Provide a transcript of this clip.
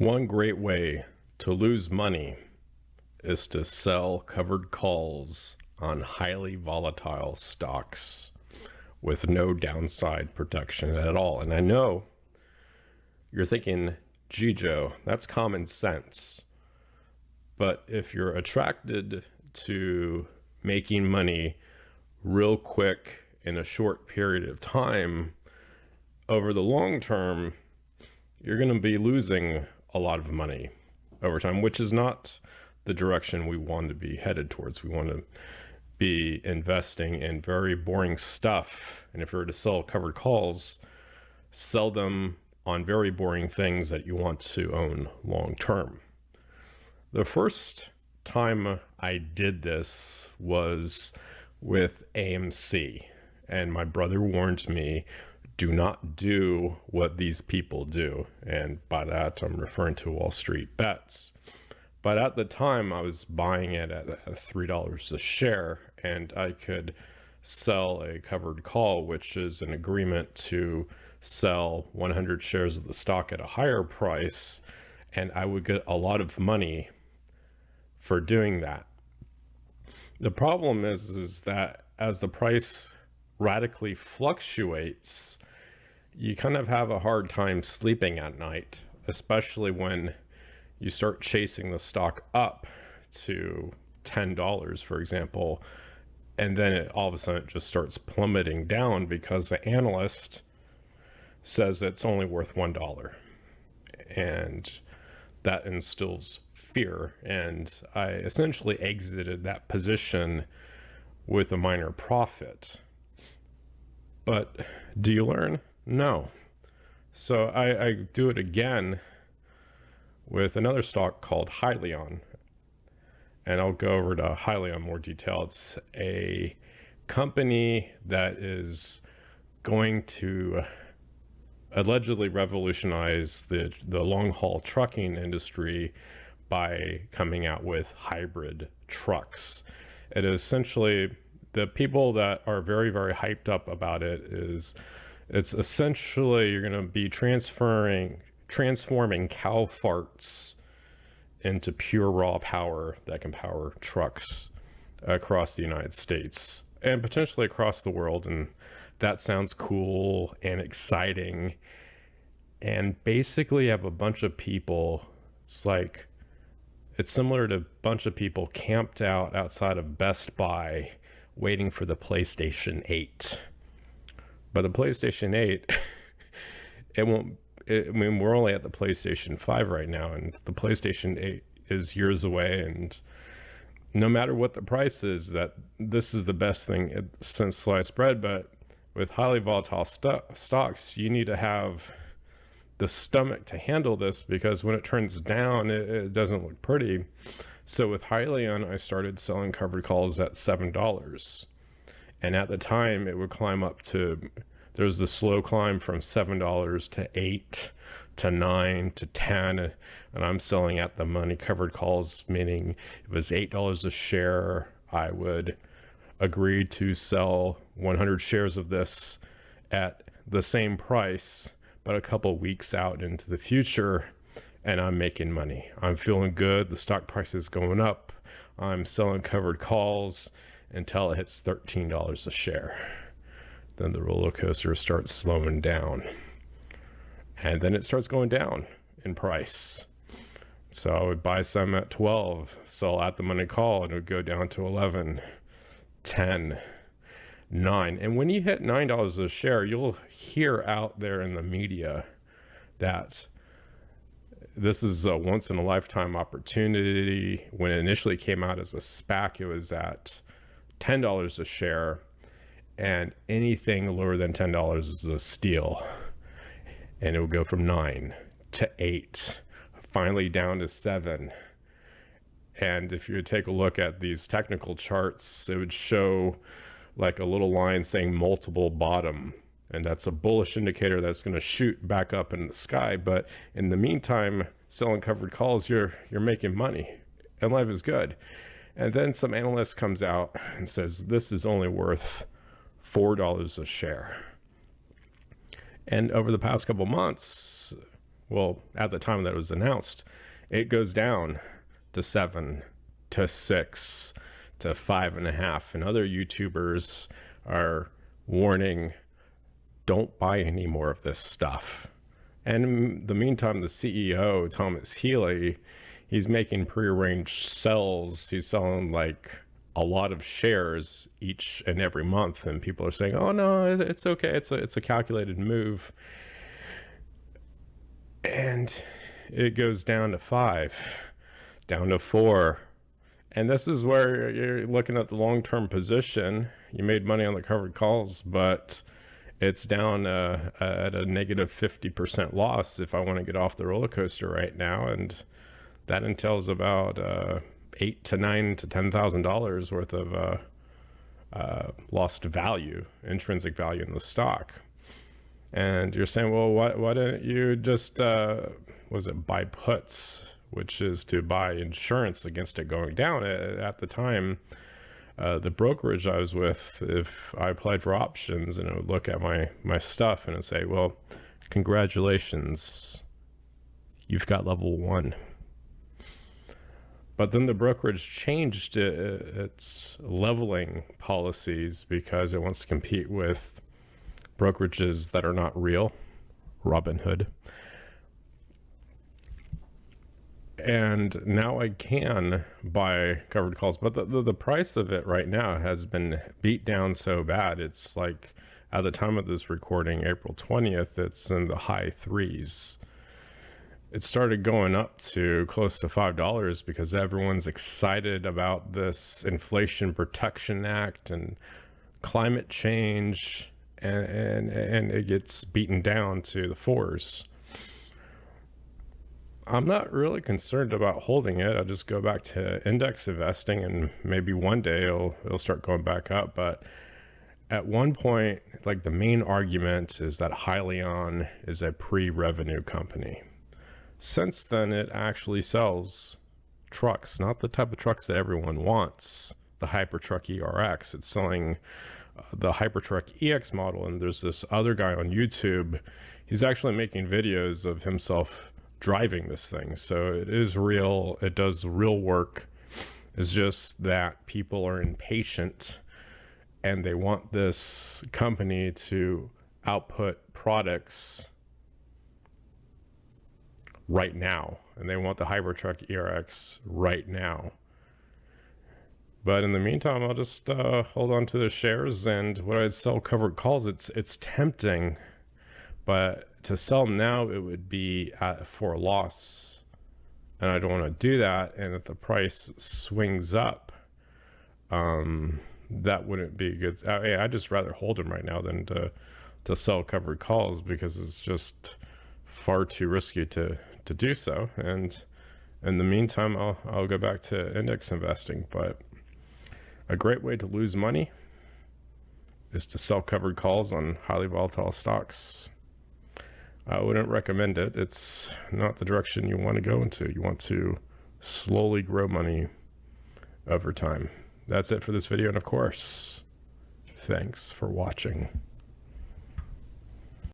One great way to lose money is to sell covered calls on highly volatile stocks with no downside protection at all. And I know you're thinking, gee, Joe, that's common sense. But if you're attracted to making money real quick in a short period of time, over the long term, you're going to be losing a lot of money over time, which is not the direction we want to be headed towards. We want to be investing in very boring stuff. And if you were to sell covered calls, sell them on very boring things that you want to own long term. The first time I did this was with AMC, and my brother warned me, do not do what these people do. And by that, I'm referring to Wall Street bets. But at the time, I was buying it at $3 a share, and I could sell a covered call, which is an agreement to sell 100 shares of the stock at a higher price, and I would get a lot of money for doing that. The problem is that as the price radically fluctuates, you kind of have a hard time sleeping at night, especially when you start chasing the stock up to $10, for example, and then all of a sudden it just starts plummeting down because the analyst says it's only worth $1. And that instills fear. And I essentially exited that position with a minor profit. But do you learn? No. So I do it again with another stock called HYLN. And I'll go over to HYLN in more detail. It's a company that is going to allegedly revolutionize the long-haul trucking industry by coming out with hybrid trucks. It is essentially, the people that are very, very hyped up about it is, it's essentially you're going to be transforming cow farts into pure raw power that can power trucks across the United States and potentially across the world. And that sounds cool and exciting. And basically you have a bunch of people, it's similar to a bunch of people camped out outside of Best Buy waiting for the PlayStation 8. But the PlayStation 8, we're only at the PlayStation 5 right now, and the PlayStation 8 is years away, and no matter what the price is, that this is the best thing since sliced bread. But with highly volatile stocks, you need to have the stomach to handle this, because when it turns down, it doesn't look pretty. So with HYLN, I started selling covered calls at $7. And at the time, it would climb up to, there's the slow climb from $7 to $8 to $9 to $10. And I'm selling at the money covered calls, meaning if it was $8 a share, I would agree to sell 100 shares of this at the same price, but a couple weeks out into the future, and I'm making money. I'm feeling good. The stock price is going up. I'm selling covered calls until it hits $13 a share. Then the roller coaster starts slowing down, and then it starts going down in price. So I would buy some at 12, sell at the money call, and it would go down to 11, 10, 9. And when you hit $9 a share, you'll hear out there in the media that this is a once in a lifetime opportunity. When it initially came out as a SPAC, it was at $10 a share, and anything lower than $10 is a steal. And it will go from 9 to 8, finally down to 7. And if you would take a look at these technical charts, it would show like a little line saying multiple bottom, and that's a bullish indicator that's going to shoot back up in the sky. But in the meantime, selling covered calls, you're making money and life is good. And then some analyst comes out and says this is only worth $4 a share. And over the past couple months, Well, at the time that it was announced, it goes down to 7, to 6, to 5.5. And other YouTubers are warning, don't buy any more of this stuff. And in the meantime, the CEO, Thomas Healy, he's making prearranged sells. He's selling like a lot of shares each and every month. And people are saying, oh no, it's okay. It's a calculated move. And it goes down to 5, down to 4. And this is where you're looking at the long-term position. You made money on the covered calls, but it's down at a negative 50% loss if I want to get off the roller coaster right now. And that entails about $8,000 to $9,000 to $10,000 worth of lost value, intrinsic value in the stock. And you're saying, well, why don't you just, buy puts, which is to buy insurance against it going down? At the time, the brokerage I was with, if I applied for options and it would look at my stuff and it'd say, well, congratulations, you've got level 1. But then the brokerage changed its leveling policies because it wants to compete with brokerages that are not real, Robinhood. And now I can buy covered calls, but the price of it right now has been beat down so bad. It's like, at the time of this recording, April 20th, it's in the high 3s. It started going up to close to $5 because everyone's excited about this Inflation Protection Act and climate change, and it gets beaten down to the 4s. I'm not really concerned about holding it. I'll just go back to index investing, and maybe one day it'll start going back up. But at one point, like, the main argument is that HYLN is a pre-revenue company. Since then, it actually sells trucks, not the type of trucks that everyone wants, the Hypertruck ERX. It's selling the Hypertruck EX model. And there's this other guy on YouTube. He's actually making videos of himself driving this thing. So it is real. It does real work. It's just that people are impatient and they want this company to output products right now. And they want the Hypertruck ERX right now. But in the meantime, I'll just hold on to the shares. And when I sell covered calls, it's tempting, but to sell now, it would be for a loss, and I don't want to do that. And if the price swings up, that wouldn't be good. I'd just rather hold them right now than to sell covered calls, because it's just far too risky to do so. And in the meantime, I'll go back to index investing. But a great way to lose money is to sell covered calls on highly volatile stocks. I wouldn't recommend it. It's not the direction you want to go into. You want to slowly grow money over time. That's it for this video. And of course, thanks for watching.